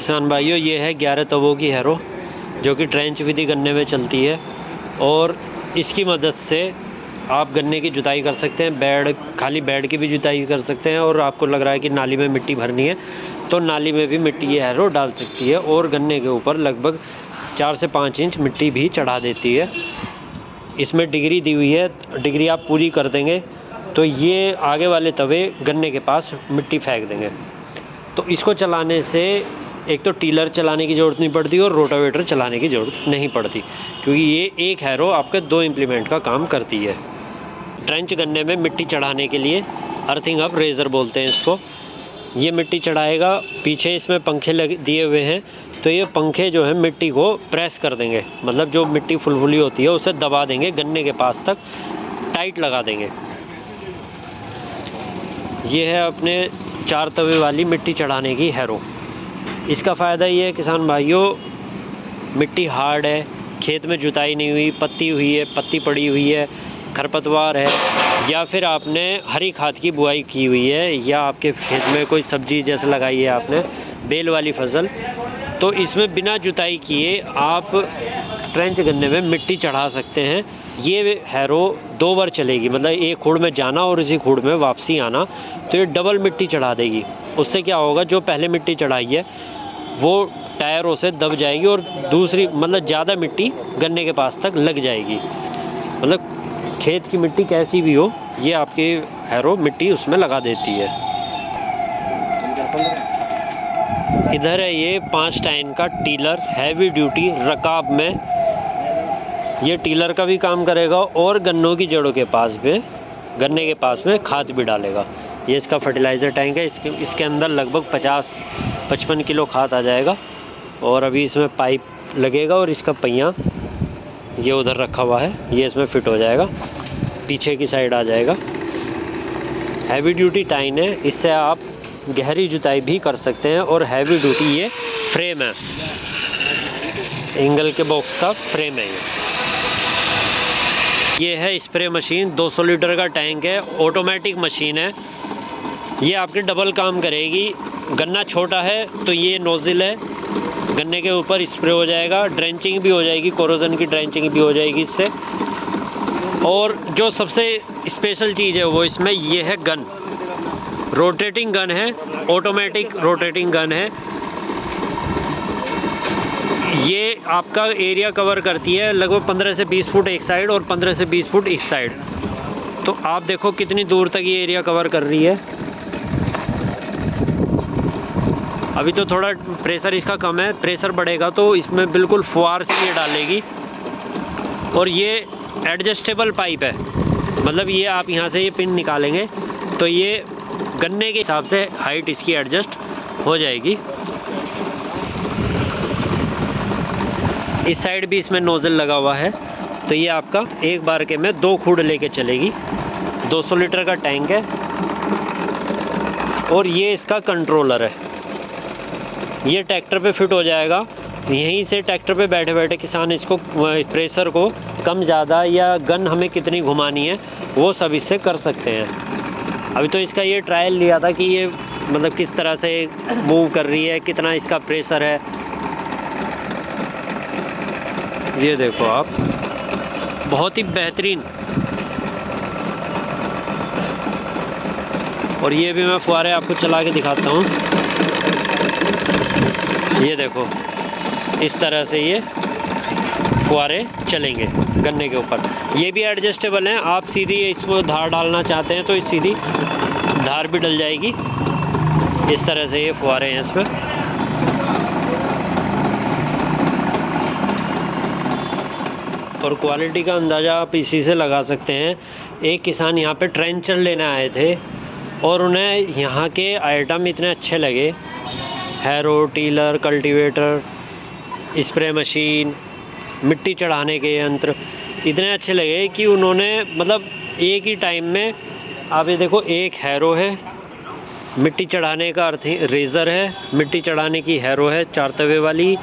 किसान भाइयों, ये है 11 तवों की हैरो जो कि ट्रेंच विधि गन्ने में चलती है और इसकी मदद से आप गन्ने की जुताई कर सकते हैं। खाली बेड की भी जुताई कर सकते हैं और आपको लग रहा है कि नाली में मिट्टी भरनी है तो नाली में भी मिट्टी ये हैरो डाल सकती है और गन्ने के ऊपर लगभग 4 से 5 इंच मिट्टी भी चढ़ा देती है। इसमें डिग्री दी हुई है, डिग्री आप पूरी कर देंगे तो ये आगे वाले तवे गन्ने के पास मिट्टी फेंक देंगे। तो इसको चलाने से एक तो टीलर चलाने की ज़रूरत नहीं पड़ती और रोटावेटर चलाने की ज़रूरत नहीं पड़ती, क्योंकि ये एक हैरो आपके 2 इम्प्लीमेंट का काम करती है। ट्रेंच गन्ने में मिट्टी चढ़ाने के लिए अर्थिंग अप रेज़र बोलते हैं इसको। ये मिट्टी चढ़ाएगा, पीछे इसमें पंखे लगे दिए हुए हैं तो ये पंखे जो है मिट्टी को प्रेस कर देंगे, मतलब जो मिट्टी फुलफुली होती है उसे दबा देंगे, गन्ने के पास तक टाइट लगा देंगे। ये है अपने 4 तवे वाली मिट्टी चढ़ाने की हैरो। इसका फ़ायदा ये है किसान भाइयों, मिट्टी हार्ड है, खेत में जुताई नहीं हुई, पत्ती पड़ी हुई है, खरपतवार है, या फिर आपने हरी खाद की बुआई की हुई है, या आपके खेत में कोई सब्जी जैसे लगाई है आपने बेल वाली फसल, तो इसमें बिना जुताई किए आप ट्रेंच गन्ने में मिट्टी चढ़ा सकते हैं। ये हैरो 2 बार चलेगी, मतलब एक खूड़ में जाना और इसी खूड़ में वापसी आना, तो ये डबल मिट्टी चढ़ा देगी। उससे क्या होगा, जो पहले मिट्टी चढ़ाई है वो टायरों से दब जाएगी और दूसरी मतलब ज़्यादा मिट्टी गन्ने के पास तक लग जाएगी। मतलब खेत की मिट्टी कैसी भी हो, ये आपकी हैरो मिट्टी उसमें लगा देती है। इधर है ये 5 टाइन का टीलर, हैवी ड्यूटी रकाब में। ये टीलर का भी काम करेगा और गन्नों की जड़ों के पास में, गन्ने के पास में खाद भी डालेगा। ये इसका फर्टिलाइज़र टैंक है, इसके अंदर लगभग 50-55 किलो खाद आ जाएगा। और अभी इसमें पाइप लगेगा और इसका पहिया ये उधर रखा हुआ है, ये इसमें फिट हो जाएगा, पीछे की साइड आ जाएगा। हैवी ड्यूटी टाइन है, इससे आप गहरी जुताई भी कर सकते हैं। और हैवी ड्यूटी ये फ्रेम है, एंगल के बॉक्स का फ्रेम है ये है स्प्रे मशीन, 200 लीटर का टैंक है, ऑटोमेटिक मशीन है। ये आपके डबल काम करेगी। गन्ना छोटा है तो ये नोज़िल है, गन्ने के ऊपर स्प्रे हो जाएगा, ड्रेंचिंग भी हो जाएगी, कोरोजन की ड्रेंचिंग भी हो जाएगी इससे। और जो सबसे स्पेशल चीज़ है वो इसमें ये है गन, रोटेटिंग गन है, ऑटोमेटिक रोटेटिंग गन है। ये आपका एरिया कवर करती है लगभग 15 से 20 फुट एक साइड और 15 से 20 फुट इस साइड। तो आप देखो कितनी दूर तक ये एरिया कवर कर रही है। अभी तो थोड़ा प्रेशर इसका कम है, प्रेशर बढ़ेगा तो इसमें बिल्कुल फुहार से ये डालेगी। और ये एडजस्टेबल पाइप है, मतलब ये आप यहाँ से ये पिन निकालेंगे तो ये गन्ने के हिसाब से हाइट इसकी एडजस्ट हो जाएगी। इस साइड भी इसमें नोज़ल लगा हुआ है, तो ये आपका एक बार के में 2 खूड़ लेके चलेगी। 200 लीटर का टैंक है और ये इसका कंट्रोलर है। ये ट्रैक्टर पे फिट हो जाएगा, यहीं से ट्रैक्टर पे बैठे बैठे किसान इसको प्रेशर को कम ज़्यादा या गन हमें कितनी घुमानी है वो सब इससे कर सकते हैं। अभी तो इसका ये ट्रायल लिया था कि ये मतलब किस तरह से मूव कर रही है, कितना इसका प्रेशर है। ये देखो आप, बहुत ही बेहतरीन। और ये भी मैं फुहारे आपको चला के दिखाता हूँ। ये देखो इस तरह से ये फुहारे चलेंगे गन्ने के ऊपर। ये भी एडजस्टेबल हैं, आप सीधी इसको धार डालना चाहते हैं तो इस सीधी धार भी डल जाएगी। इस तरह से ये फुहारे हैं इसमें। और क्वालिटी का अंदाज़ा आप इसी से लगा सकते हैं। एक किसान यहाँ पे ट्रेंचर लेने आए थे और उन्हें यहाँ के आइटम इतने अच्छे लगे, harrow, tiller, cultivator, spray machine, मिट्टी चढ़ाने के यंत्र इतने अच्छे लगे कि उन्होंने मतलब एक ही टाइम में, आप ये देखो, एक हैरो है, मिट्टी चढ़ाने का रेज़र है, मिट्टी चढ़ाने की हैरो है 4 तवे वाली,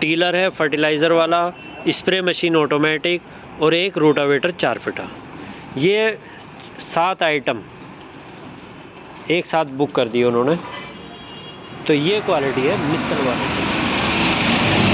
टीलर है फर्टिलाइज़र वाला, स्प्रे मशीन ऑटोमेटिक और एक रोटावेटर 4 फीटा। ये 7 आइटम एक साथ बुक कर दिए उन्होंने। तो ये क्वालिटी है मित्तल वालों की।